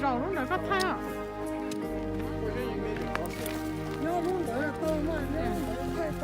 绕着那个盘啊，要弄这都慢点，快都。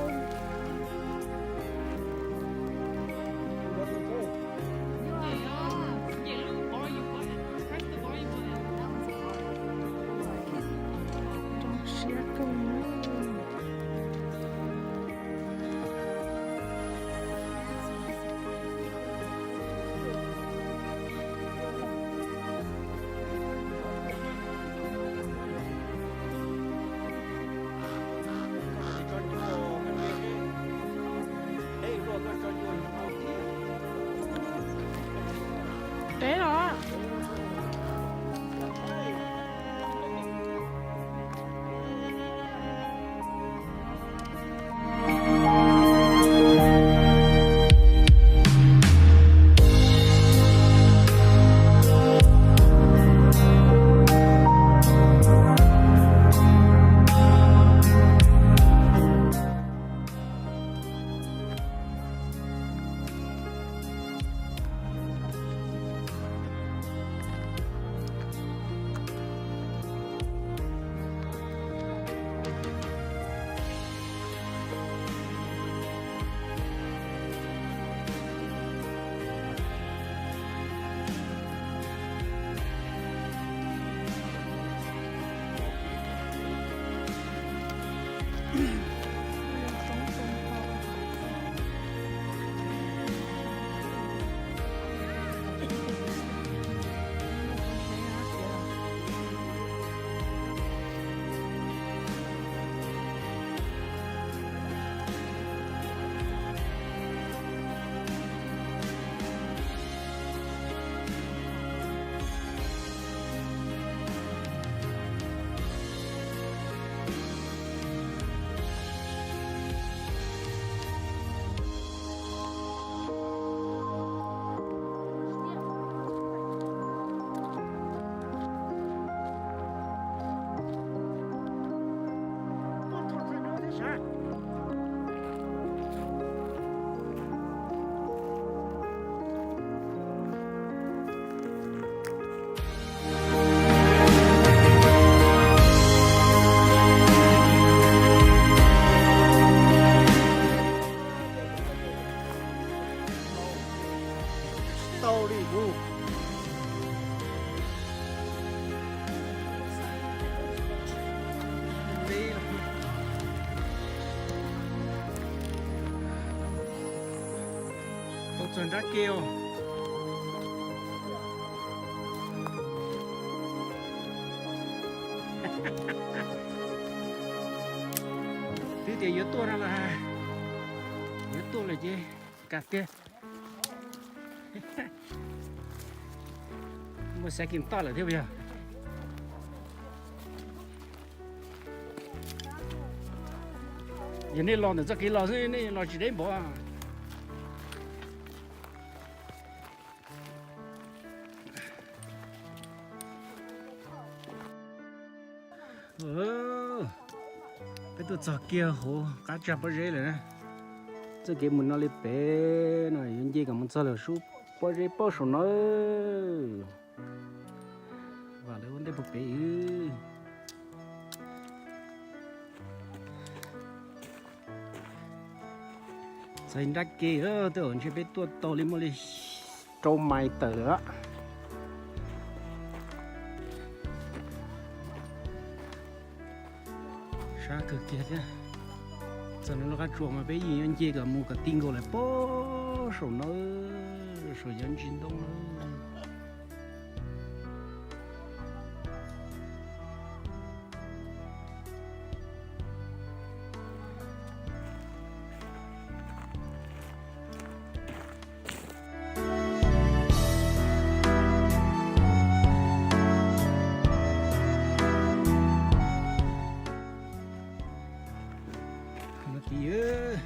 对了。道理不？没了。都转着给哦。这点又多上了，又多了些，干爹。我先给你打了，对不对？人家老的这给老人那老几人包啊？哦，这都早给好，刚加不热了。这给我们那里白呢，人家给我们做了手。把这包手呢，完了我那不背。Sai ra kia đó tôi ổn chỉ biết tua to lên một đi trâu mày tờ đó sao cực kia thế cho nên nó cá chuột mà bây giờ anh chơi cả mua cả tinh gọi là bó sổ nó sổ dân chiến đông nó kìa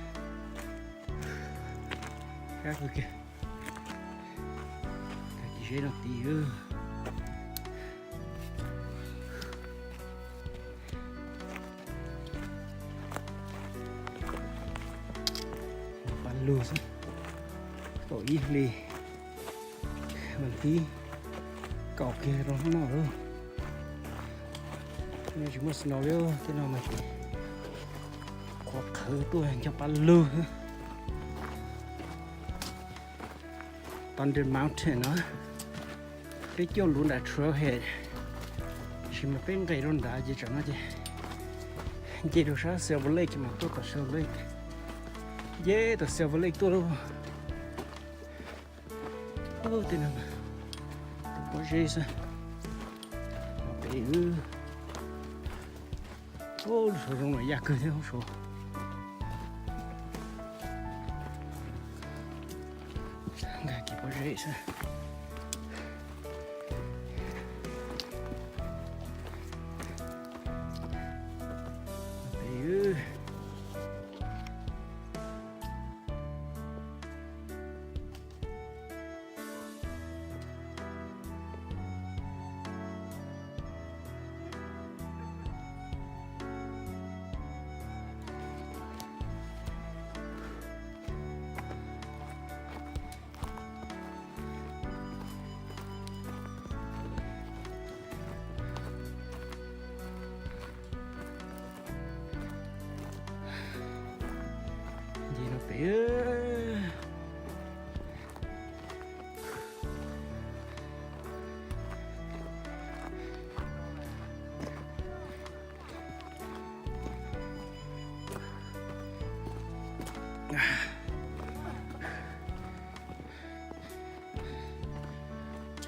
khác rồi kìa cái gì nó tìa bàn lùi xuống tội ý lì bàn tí cọc kia nó không nào đâu nên chúng ta nói đâu thế nào mà có khứ tôi cho bàn lùi Thunder Mountain đó cái chỗ luôn đã trailhead chỉ mà bên cái luôn đã chỉ cho nó chỉ được sao Silver Lake mà tôi có Silver Lake yeah the Silver Lake tôi đâu ô thế nào có gì sao để ô số trong này giặc cười thế không số cái gì có gì sao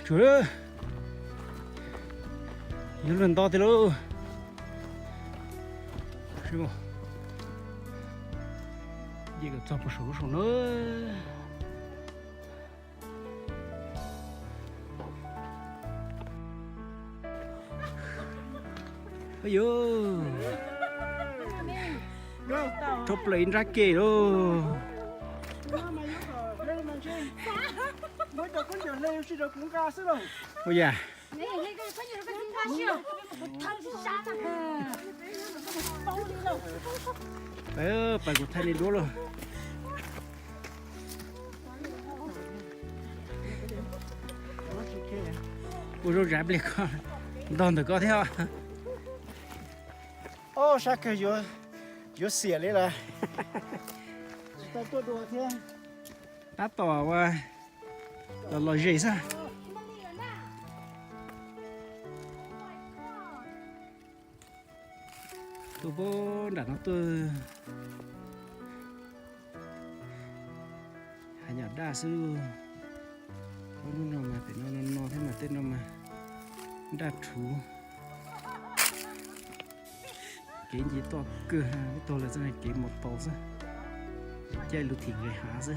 chú ơi, nhiều lần to thế luôn, sư phụ, gì cái cho một số nữa, ôi yo, chụp lên ra kề luôn. Ôi da. Phải của thay đi đũa luôn. Ôi rồi rạp liệt con. Đòn được có theo. Ô sao cái vô xỉa lên là. Tao tôi đùa thế. Đã tỏ qua. Là gì sao? Tôi bố đã nó tôi hai nhà đa sư không nào mà phải nó thế mà tên nó mà đa chú cái gì to cơ ha cái to là thế này cái một to ra chơi lụt thịt người há ra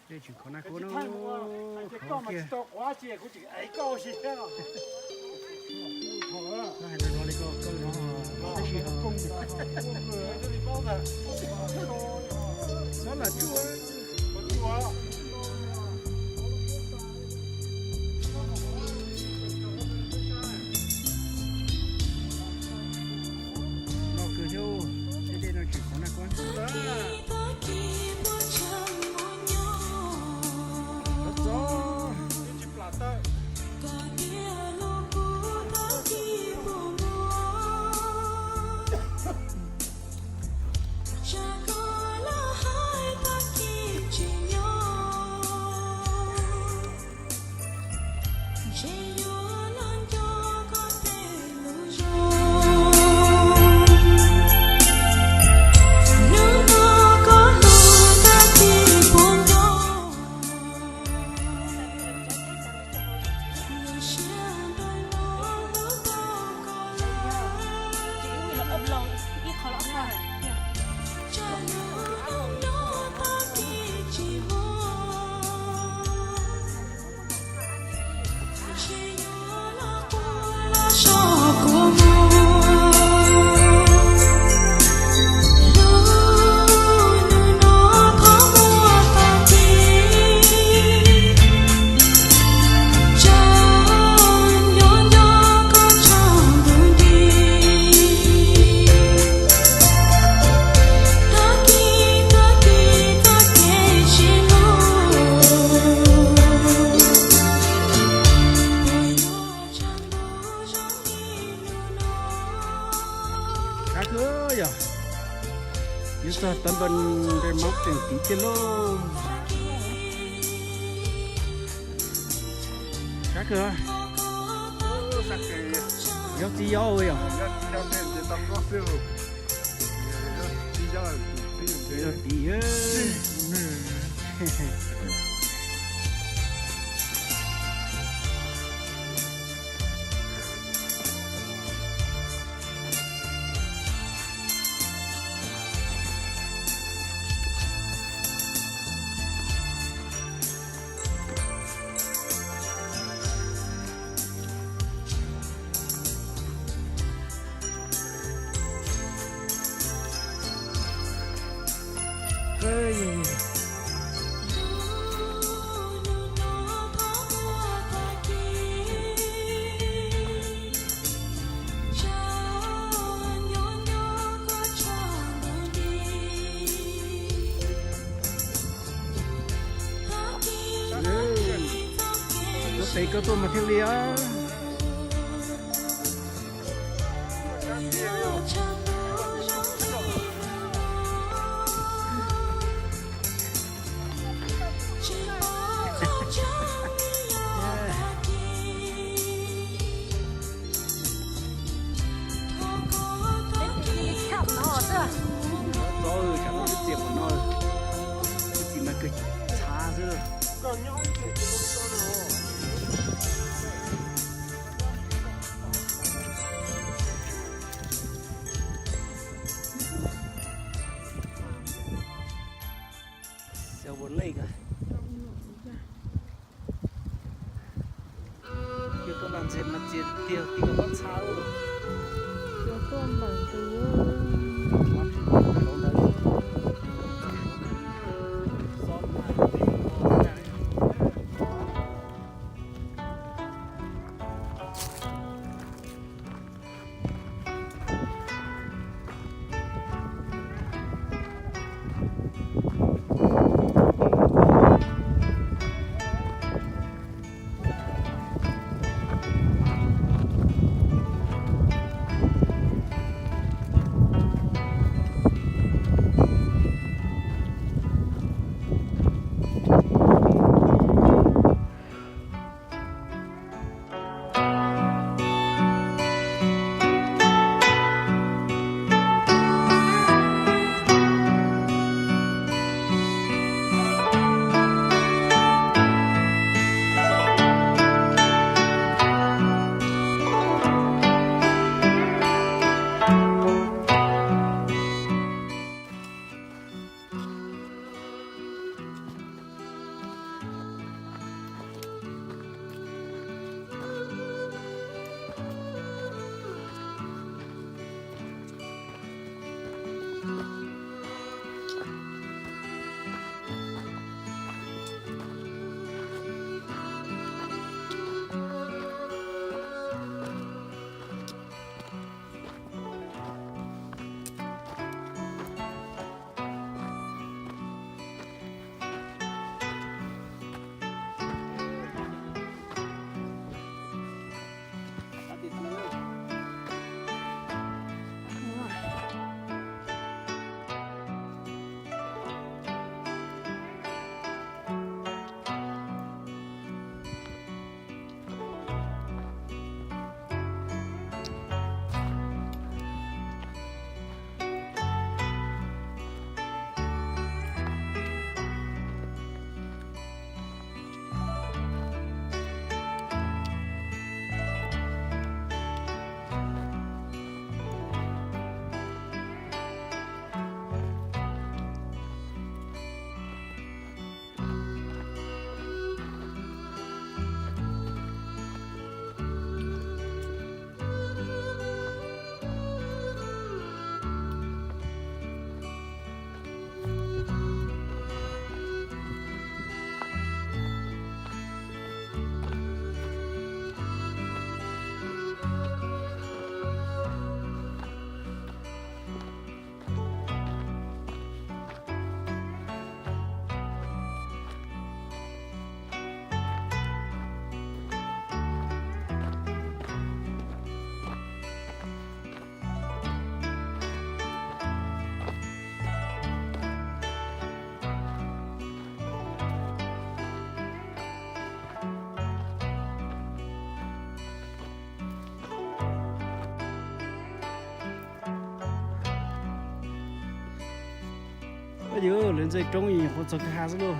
đây chỉ có na cô nó khó kia quá chị cũng chỉ ấy câu gì thế nào nó hay là nó lấy câu nó cái gì không nó là chua nó cứ theo đây nó chỉ có na con 啥个？啥个？要低腰位啊？要点就当个手，要低腰。嘿嘿。Thấy có tôi mà thiên lý á. Rồi, chẳng có cái chuyện của nó. Cái gì mà kịch xa dữ. Sao bốn lấy cả. Kia có làm gì mà tiền tiêu thì có bắt sao rồi. Chưa con bằng từ bây giờ lên dây trống gì họ cho cái hạt luôn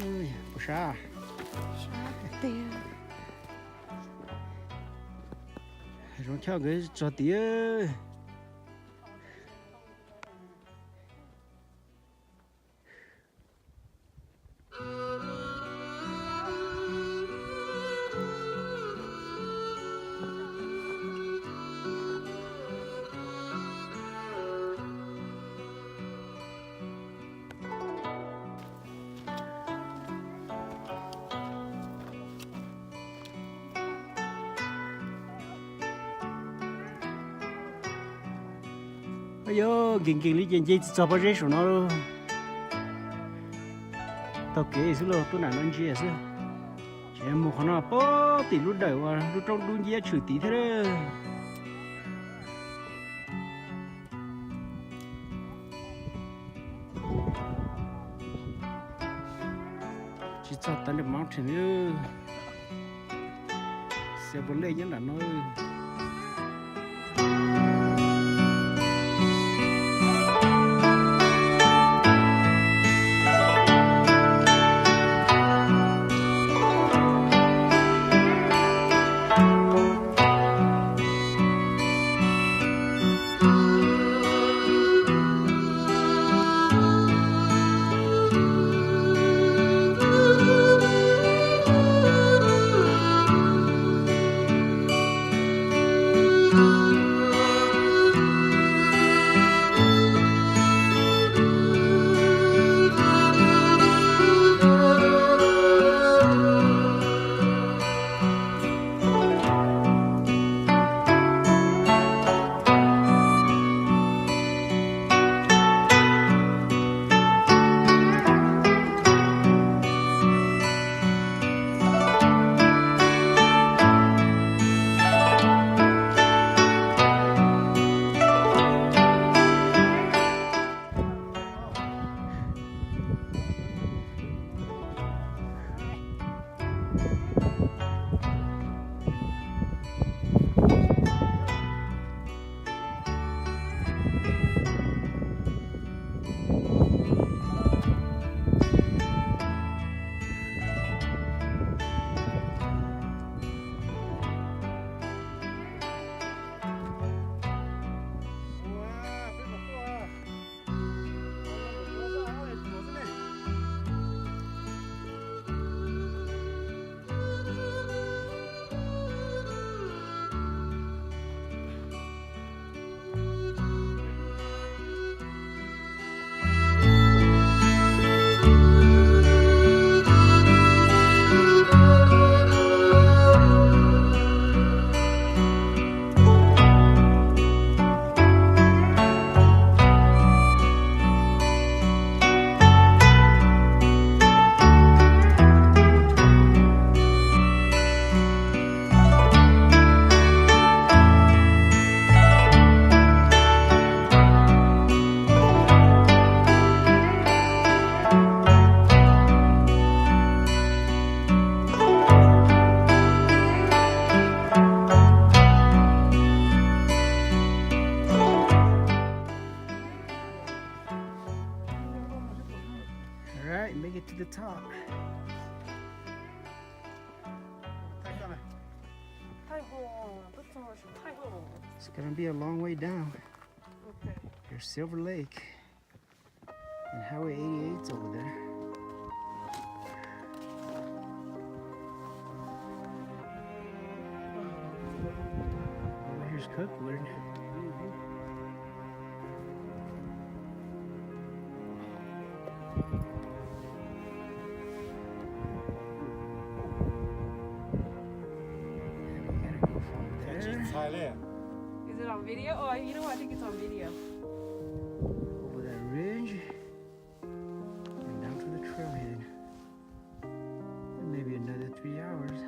ôi bữa sao tiền rồi theo cái cho tía bây giờ kinh kinh lý chuyện gì cho bao nhiêu số nó tao kể xíu lo tôi nào nó chia xíu chỉ một con nào bó tỷ lúc đầu và lúc trong đun gì chửi tí thế đó chỉ cho tao được mountain nữa sẽ vấn đề nhất là nó Alright, make it to the top. It's gonna be a long way down. Okay. There's Silver Lake and Highway 88's over there. Over here's Cookwood. Thailand. Is it on video? Oh, you know what? I think it's on video. Over that ridge and down to the trailhead. And maybe another 3 hours.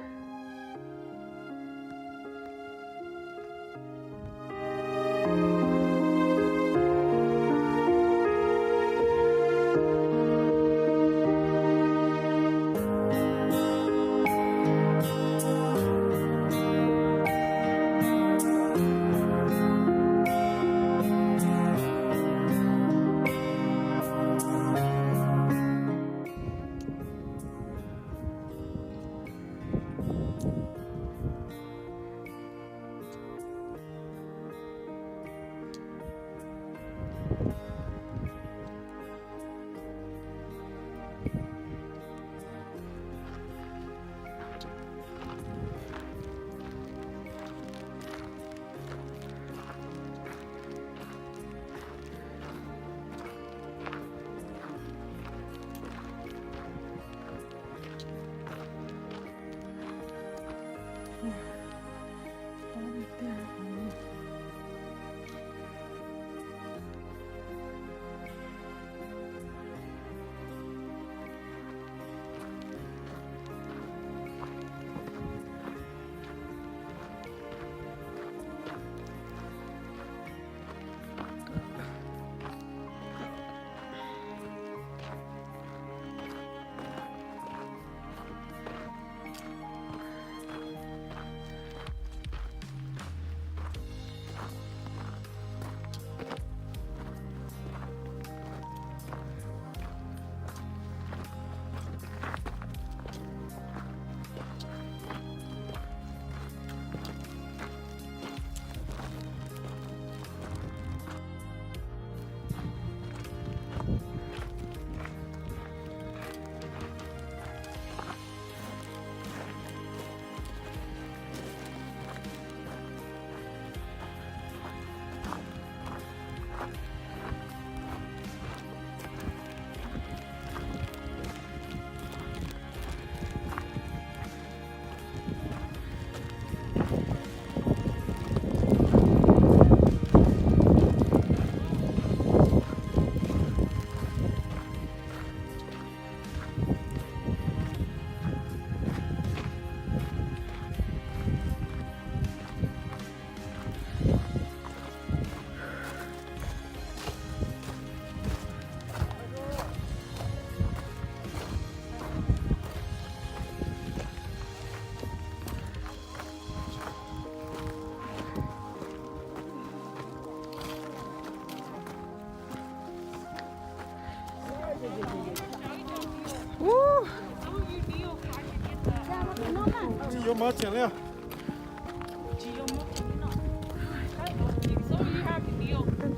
有毛钱了。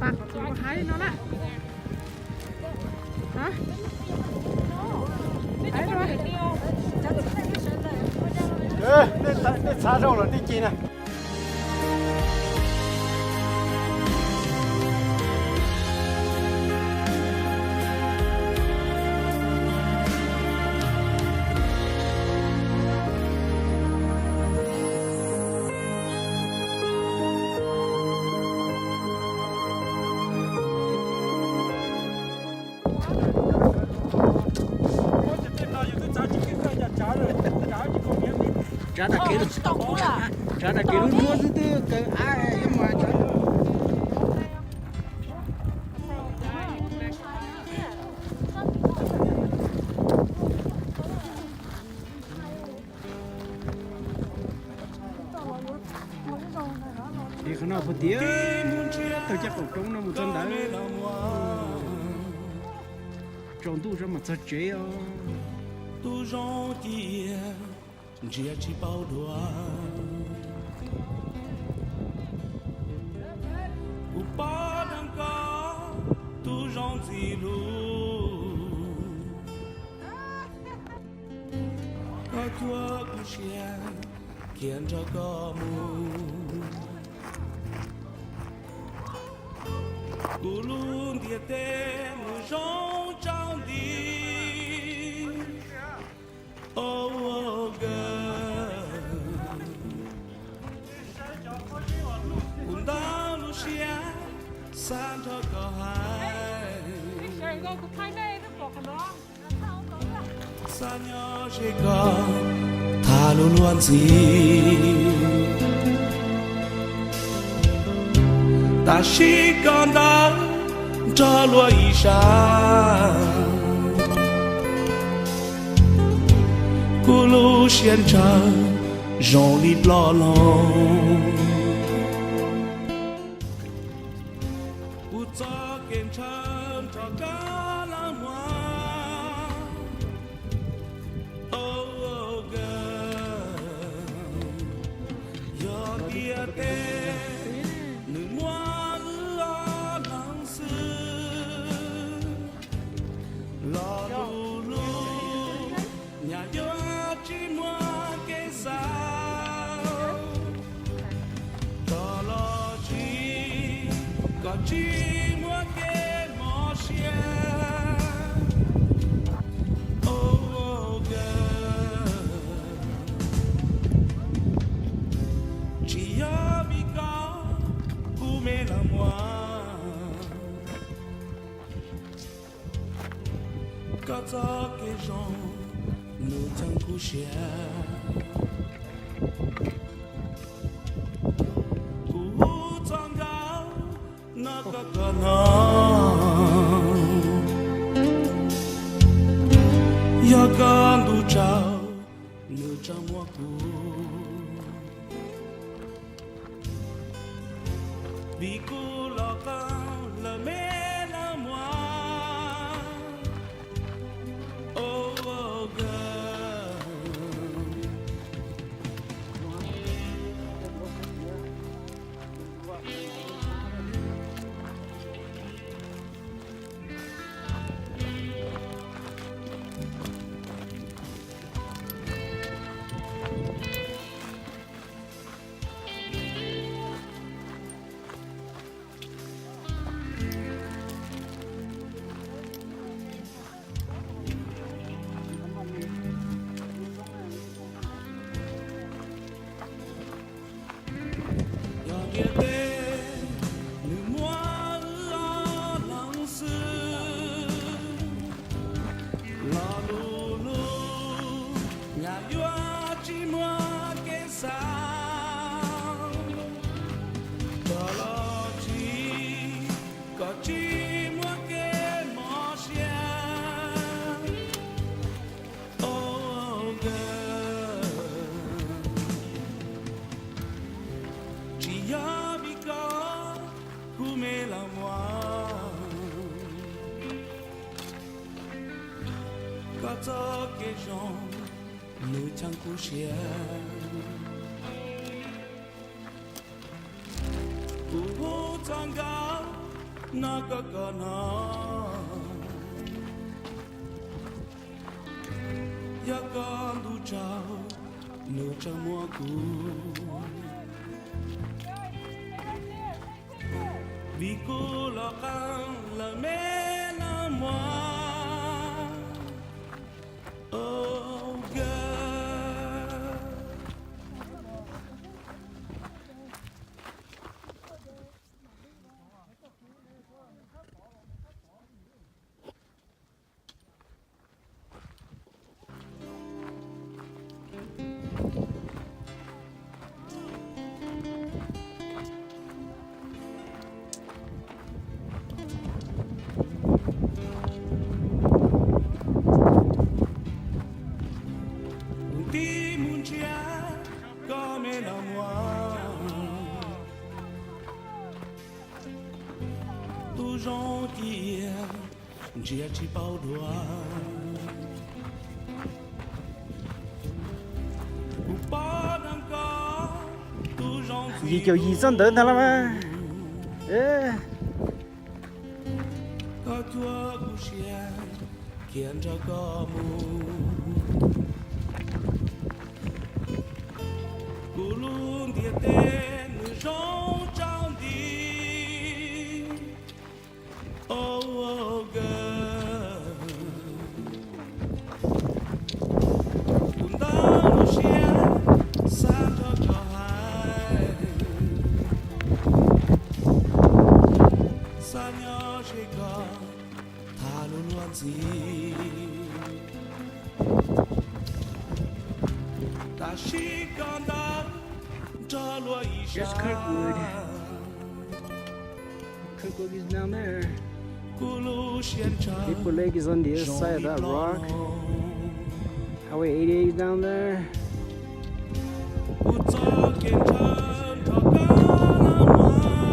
bạc của hai nó nè hả đấy rồi Ê, lên xả rau rồi đi chi nè. trả ta kêu trả ta kêu mua thứ tư cái ai em mà trả thì khả năng phải tiếc tôi chắc cũng trống nó một chân đá trống tu ra mà thật chế à tu rong kia chia chỉ bao đua u ba đang có tu rong gì luôn có thua u chia kiến cho có mu u luôn địa tên rong trong đi oh girl un da lucia santa go hai trời ơi của thái này nó bỏ nó sa nyo je go tha lu luan gì ta chỉ còn đã cho lúa ý sa cô lu xiên chờ rong đi lo lòng u cho kiến chân cho cả la hoa oh girl yo dia te nữ mua lo nắng xưa lo lu lu nhà yo chỉ mua cái sao đó là chỉ mua cái mỏ xe oh girl chỉ có vì cô mê là moi có cho cái rong nous t'en coucher Cú trong gáo nó có cờ non Yo con đủ trao nửa trong hoa cũ Vì cú lo con là mê là moi oh girl cho cái rong nửa chẳng cú xe tanga nakakana yakandu chao nucha mwaku Bikola kan la mela moi Oh girl Ti mungia come la moi Tu gentil dia ci pau doigt Ou pas encore Tu gentil gì kiểu gì dân đến thằng mà ê Có tua cuccia che andrà come Culun dia te nu jong chang di Oh oh girl Unda nu xia sa cho cho hai Sa nhỏ chỉ có tha luôn loạn gì Ta chỉ còn đã cho lúa ý Just Kirkwood. Kirkwood is down there. Culu xiên trắng People Lake is on the other side of that rock. Highway 88 is down there.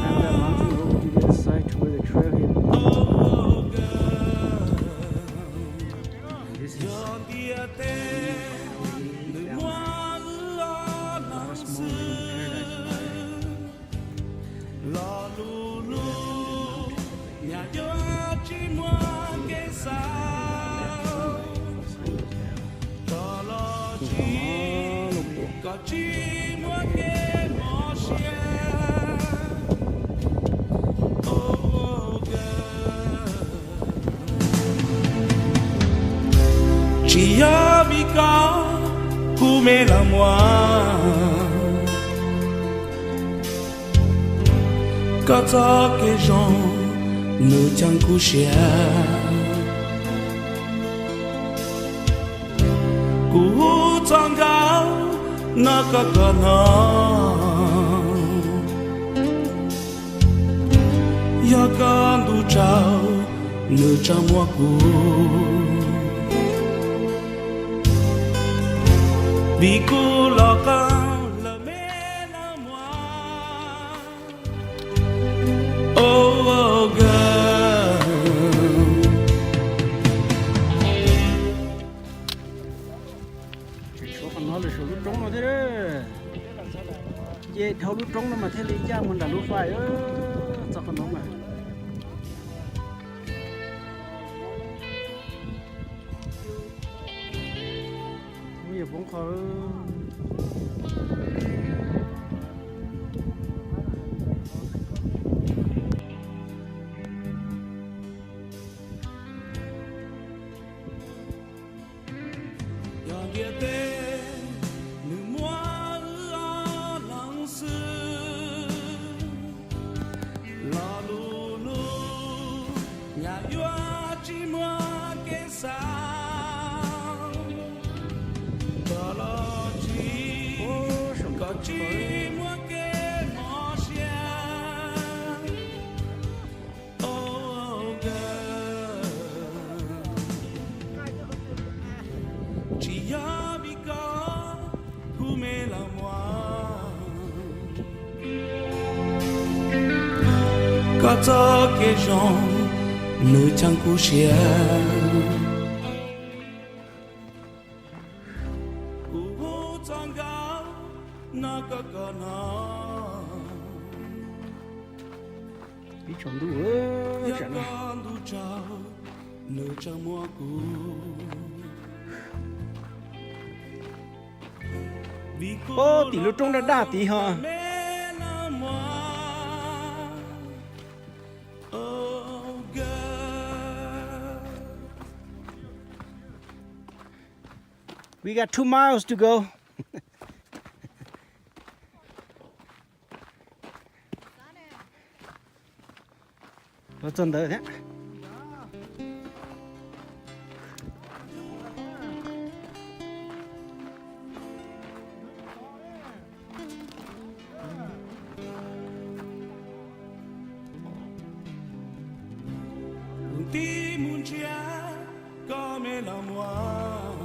And that mountain over to the other side to where the trail hit. And this is Có chỉ muốn nghe mò xia Oh girl Chỉ ở vì có come la moi Có cho cái gens ne chẳng coucher Cú trong gạo nakakana Yakandu chao nucha mwaku Bikola kan la mela moi Oh oh girl số con nó là số lúc trống nó thế đấy. Vậy thâu lúc trống nó mà thế lý cha mình đã lúc phải sao con nó mà. Bây giờ cũng khó. Yon dia te nu moi lang sư la lu lu nhà yo chi moi ke sa ta la chi có chi moi ke mo xia Oh girl Chỉ ở vì có come la moi Có cho cái gens ne chẳng coucher Cú trong gạo nakakana chọn đủ Ya chẳng nào con du trao nơi trong mùa cũ vì ô tỷ lô trong đã đa tí ha mẹ là moi oh girl we got 2 miles to go có chân tới thế ti muốn chia có mẹ là moi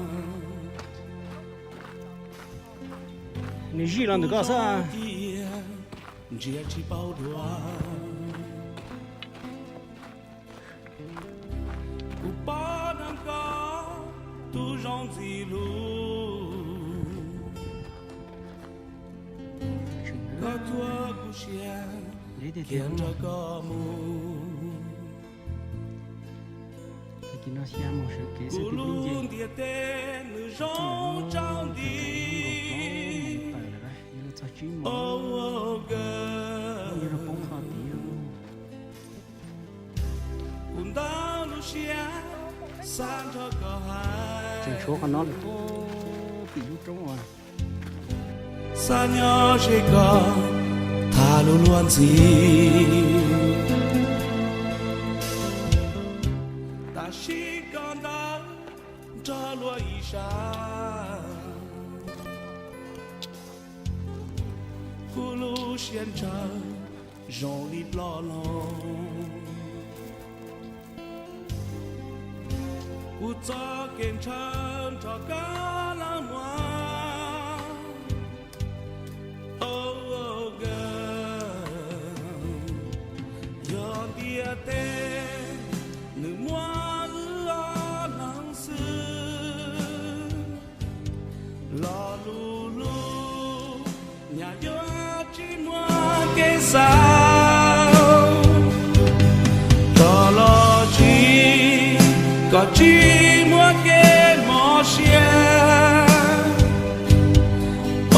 New Zealand có sao chia chỉ bao đua cụ ba năm có tu rong gì luôn có thua cụ chia lấy để khiến tiền cho có mù thì nó xem một sự kế sự cụ tiếp luôn bên địa tên nữ rong trong đi oh girl cùng ta Lucia san cho có hai trên số con nó là có tỷ lệ trống rồi xa nhau chỉ có thà luôn luôn gì ta chỉ còn đó cho lúa ý xa cô lu xiên chờ rong đi lo lòng u cho kèn chân cho cả la hoa oh girl yon dia te nữ mua lo nắng sương lo lu lu nhà yo chỉ mua cái sao đó lo chỉ có chỉ muốn cái mò xe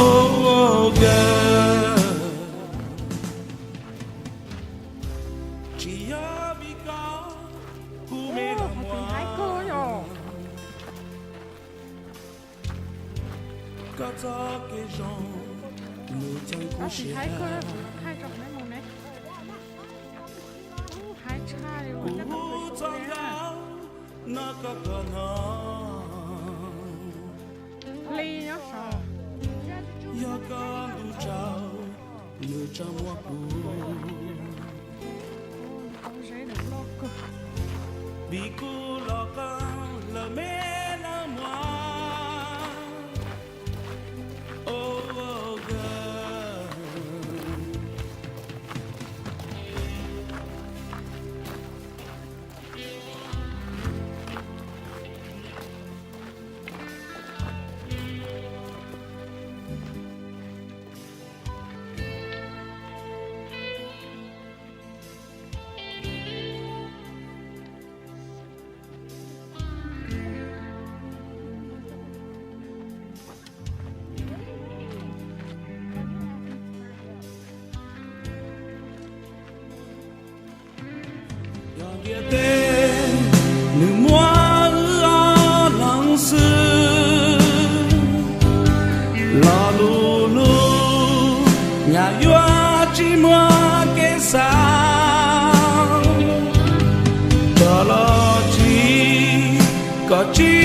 oh girl chỉ ở vì có mẹ là Thái cơ rồi. có cho cái rong người chân Đó của thì xe thái cơ hai trọng mấy màu này. Hai chai rồi chắc là u phải cho nè. gạo nó có còn nó Ly nhá sao? ya con du trao người trong hoa cũ Không dễ được lo cơ. vì cô lo con là mẹ là moi oh girl địa tên nữ mua lo lắng sương lo lu lu nhà yo chỉ mua cái sao đó lo chỉ có chỉ